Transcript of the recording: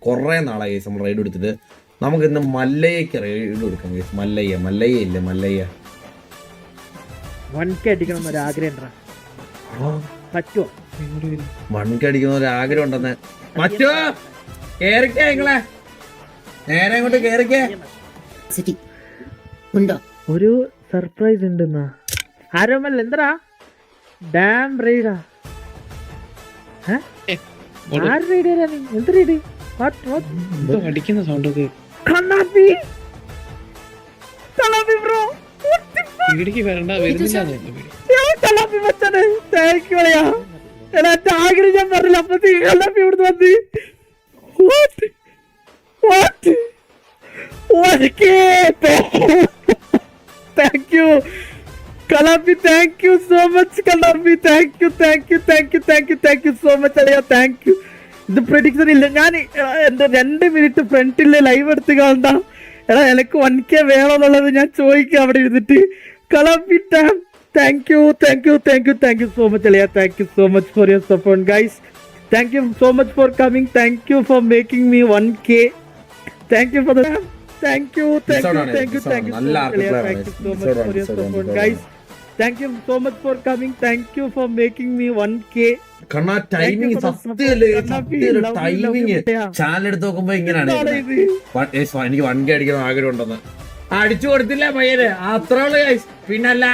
കുറേ നാളായി ഗൈസ് നമ്മൾ റൈഡ് എടുത്തിട്ട്. നമുക്ക് ഇന്ന് മല്ലയ്ക്ക് റൈഡ് എടുക്കാം ഗൈസ്. മല്ലയ്യ ഇല്ലേ മല്ലയ്യ 1K അടിക്കണം എന്നൊരു ആഗ്രഹം പറ്റുമോ? 1K അടിക്കുന്ന ഒരു ആഗ്രഹം ഉണ്ടെന്ന്. പറ്റുമോ? കേറിക്കേ നിങ്ങളെ നേരെ അങ്ങോട്ട് കേറിക്കേ. ഒരു സർപ്രൈസ് ഉണ്ടെന്നാ. ആരോമല്ല എന്താ ഡാം റൈഡാ? ആര് റൈഡ് ചെയ്യാ? നീ എന്ത് റൈഡ്? അടിക്കുന്ന സൗണ്ട് കണ്ണാപ്പി ബ്രോ വീടിക്ക് വരണ്ട വരുന്നില്ല. കണ്ണാപ്പി മച്ചാനെ താങ്ക് യു അളിയാ. എടാ ആഗ്രഹം ഞാൻ പറഞ്ഞില്ല. അപ്പത്തേക്ക് കണ്ണാപ്പി ഇവിടുന്ന് വന്ന് താങ്ക് യു കലാപ്പി. താങ്ക് യു സോ മച്ച് കലാപ്പി. താങ്ക് യു സോ മച്ച് അളിയാ. Thank you. ഇത് പ്രഡിക്ഷൻ ഇല്ല. ഞാൻ എന്റെ 2 മിനിറ്റ് ഫ്രണ്ടിലെ ലൈവ് എടുത്ത് കാണണ്ട. എടാ എനിക്ക് 1K വേണമെന്നുള്ളത് ഞാൻ ചോദിക്കാം അവിടെ ഇരുന്നിട്ട്. കലാപ്പി താങ്ക് യു സോ മച്ച് അളിയാ. Thank you so much for your support guys. Thank you so much for coming. Thank you for making me 1K. Thank you for the thank you so much for your support guys. Thank you so much for coming. Thank you for making me 1K. Kanna timing സത്യമല്ലേ? Timing channel എടുത്ത് നോക്കുമ്പോ ഇങ്ങനെയാണ്. എനിക്ക് 1K അടിക്കണം ആഗ്രഹം ഉണ്ടെന്ന്. അടിച്ചു കൊടുത്തില്ല പയ്യന്. അത്രേ ഉള്ളു ഗൈസ്. പിന്നല്ല